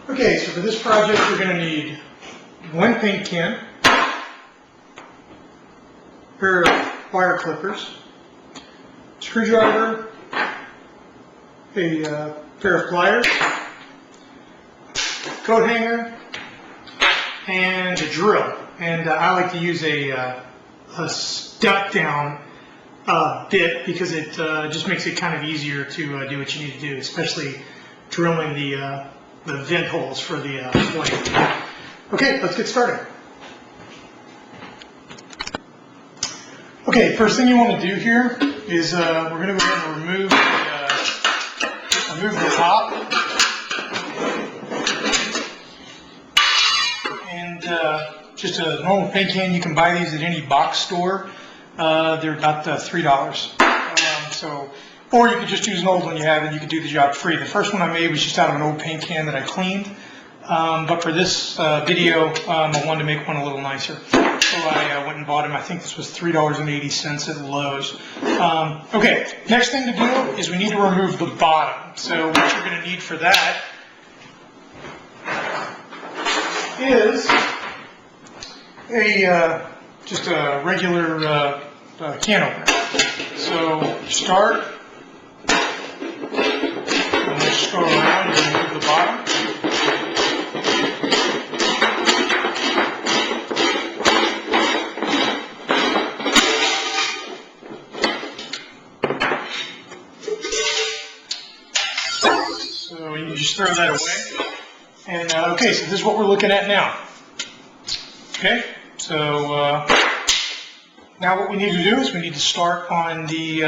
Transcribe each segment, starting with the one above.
Okay, so for this project you're going to need one paint can, a pair of wire clippers, screwdriver, a pair of pliers, coat hanger, and a drill. And I like to use a Stepdown bit because it just makes it kind of easier to do what you need to do, especially drilling the vent holes for the flame. Okay, let's get started. Okay, first thing you want to do here is we're going to go ahead and remove the top. And just a normal paint can, you can buy these at any box store. They're about $3. Or you could just use an old one you have and you could do the job free. The first one I made was just out of an old paint can that I cleaned. But for this video, I wanted to make one a little nicer. So I went and bought them. I think this was $3.80 at Lowe's. Okay, next thing to do is we need to remove the bottom. So what you're going to need for that is just a regular can opener. So start, and just go around and remove the bottom. So you just throw that away. And okay, so this is what we're looking at now. Okay, so now what we need to do is we need to start on the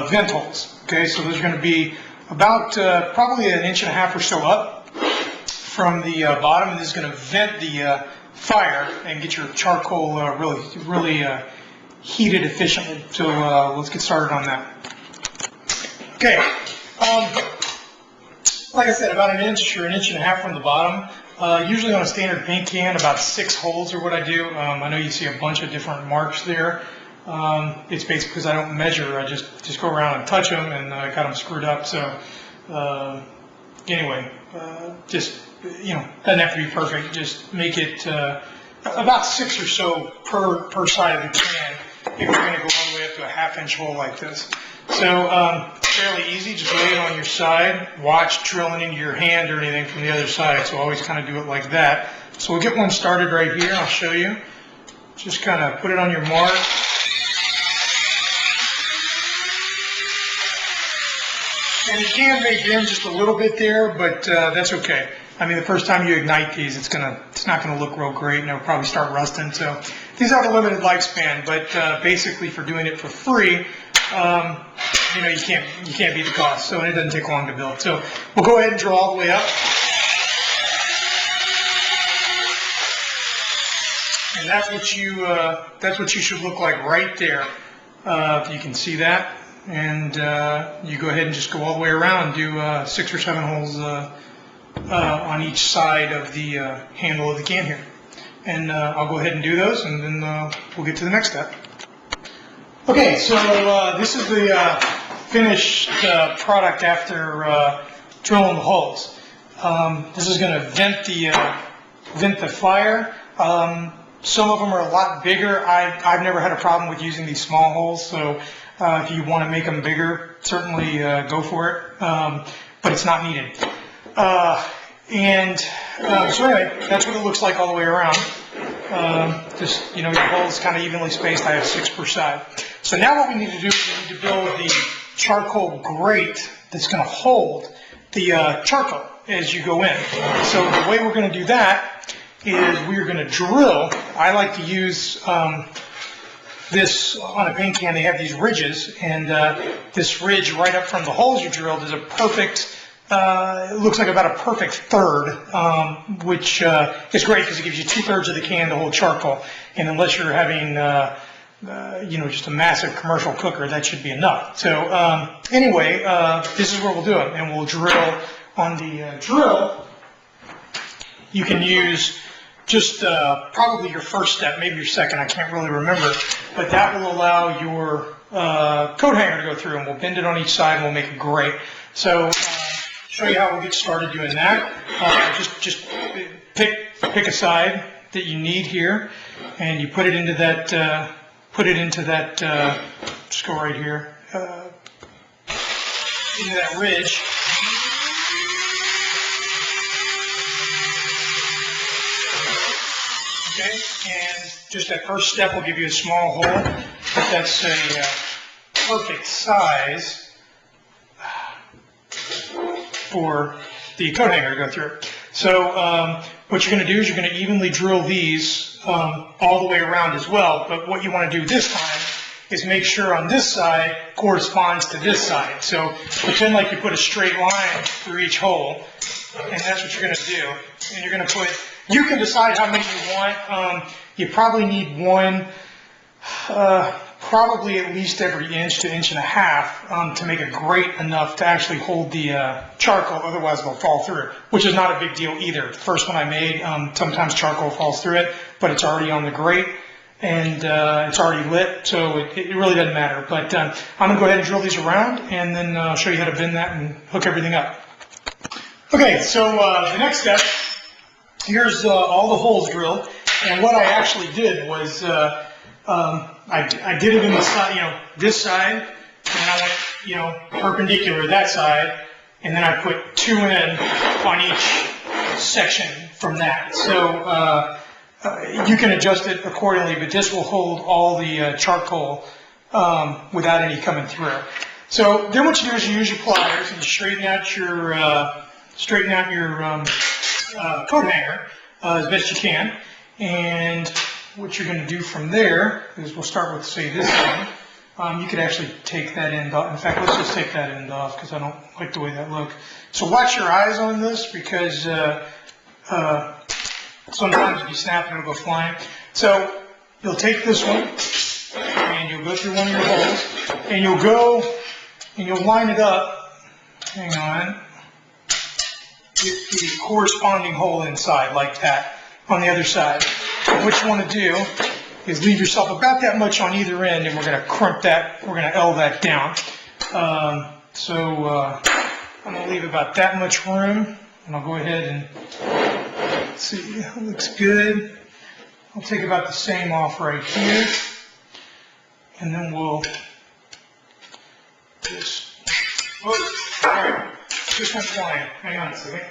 vent holes. Okay, so there's going to be about probably 1.5 inches or so up from the bottom, and this is going to vent the fire and get your charcoal really heated efficiently. So let's get started on that. Okay, like I said, about 1 inch or 1.5 inches from the bottom. Usually on a standard paint can, about 6 holes are what I do. I know you see a bunch of different marks there. It's basically because I don't measure. I just go around and touch them, and I got them screwed up. So anyway, just doesn't have to be perfect. Just make it about 6 or so per side of the can if you're going to go all the way up to a 1/2 inch hole like this. So fairly easy, just lay it on your side, watch drilling into your hand or anything from the other side, so always kind of do it like that. So we'll get one started right here, I'll show you. Just kind of put it on your mark. And you can make in just a little bit there, but that's okay. I mean, the first time you ignite these, it's not gonna look real great, and it'll probably start rusting. So these have a limited lifespan, but basically for doing it for free, you can't beat the cost. So it doesn't take long to build. So we'll go ahead and drill all the way up, and that's what you should look like right there. You can see that, and you go ahead and just go all the way around and do 6 or 7 holes on each side of the handle of the can here. And I'll go ahead and do those, and then we'll get to the next step. Okay, so this is the finished product after drilling the holes. This is going to vent the fire. Some of them are a lot bigger. I've never had a problem with using these small holes, so if you want to make them bigger, certainly go for it, but it's not needed. So anyway, that's what it looks like all the way around. Just, your holes kind of evenly spaced. I have 6 per side. So now what we need to do is we need to build the charcoal grate that's going to hold the charcoal as you go in. So the way we're going to do that is we're going to drill. I like to use this on a paint can. They have these ridges, and this ridge right up from the holes you drilled is a perfect, it looks like about a perfect third, which is great because it gives you 2/3 of the can to hold charcoal. And unless you're having just a massive commercial cooker, that should be enough. So anyway, this is where we'll do it, and we'll drill on the drill. You can use just probably your first step, maybe your second, I can't really remember, but that will allow your coat hanger to go through, and we'll bend it on each side and we'll make it grate. So show you how we'll get started doing that. Just pick a side that you need here, and you put it into that. Just go right here into that ridge. Okay, and just that first step will give you a small hole, but that's a perfect size for the coat hanger to go through. So what you're going to do is you're going to evenly drill these all the way around as well, but what you want to do this time is make sure on this side corresponds to this side. So pretend like you put a straight line through each hole, and that's what you're going to do. And you're going to put, you can decide how many you want. You probably need one, probably at least every inch to inch and a half to make a grate enough to actually hold the charcoal, otherwise it'll fall through, which is not a big deal either. The first one I made, sometimes charcoal falls through it, but it's already on the grate, and it's already lit, so it really doesn't matter. But I'm going to go ahead and drill these around, and then I'll show you how to bend that and hook everything up. Okay, so the next step, here's all the holes drilled, and what I actually did was I did it in the side, this side, and then I went, perpendicular to that side, and then I put 2 in on each section from that. So you can adjust it accordingly, but this will hold all the charcoal without any coming through. So then what you do is you use your pliers and you straighten out your coat hanger as best you can. And what you're going to do from there is we'll start with, say, this end. You could actually take that end off. In fact, let's just take that end off because I don't like the way that looks. So watch your eyes on this because sometimes if you snap it, it'll go flying. So you'll take this one and you'll go through one of your holes and you'll go and you'll line it up, hang on, with the corresponding hole inside like that on the other side. And what you want to do is leave yourself about that much on either end, and we're going to crimp that, we're going to L that down. I'm going to leave about that much room, and I'll go ahead and see, it looks good. I'll take about the same off right here, and then we'll just, all right, just went flying. Hang on a second.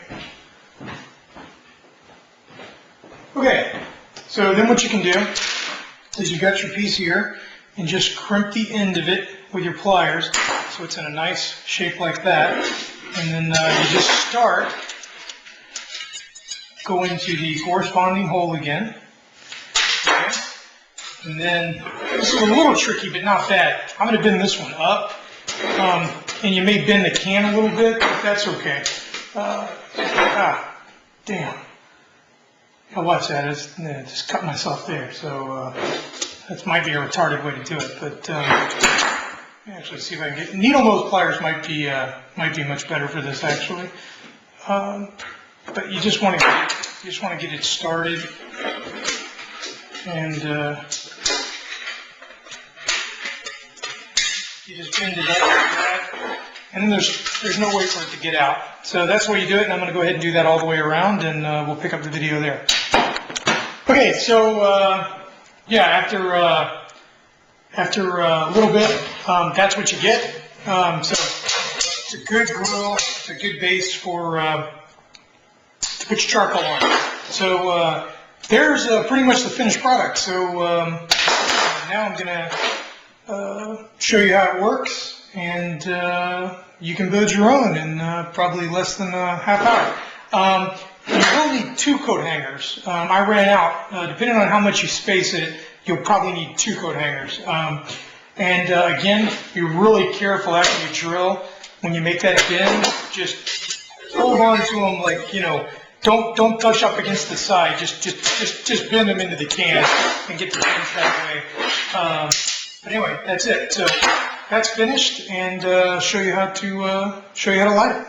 Okay, so then what you can do is you got your piece here and just crimp the end of it with your pliers so it's in a nice shape like that, and then you just start going to the corresponding hole again. Okay. And then this is a little tricky but not bad. I'm going to bend this one up, and you may bend the can a little bit, but that's okay. Damn. I'll watch that. I just cut myself there. So that might be a retarded way to do it. But actually, see if I can get needle nose pliers might be much better for this actually. But you just want to get it started, and you just bend it up like that, and then there's no way for it to get out. So that's the way you do it, and I'm going to go ahead and do that all the way around, and we'll pick up the video there. Okay, so yeah, after a little bit, that's what you get. So it's a good grill, it's a good base for to put your charcoal on. So there's pretty much the finished product. So now I'm going to show you how it works, and you can build your own in probably less than a half hour. You will need 2 coat hangers. I ran out. Depending on how much you space it, you'll probably need 2 coat hangers. Again, be really careful after you drill. When you make that bend, just hold on to them like, don't touch up against the side. Just bend them into the can and get the bends that way. But anyway, that's it. So that's finished, and show you how to light it.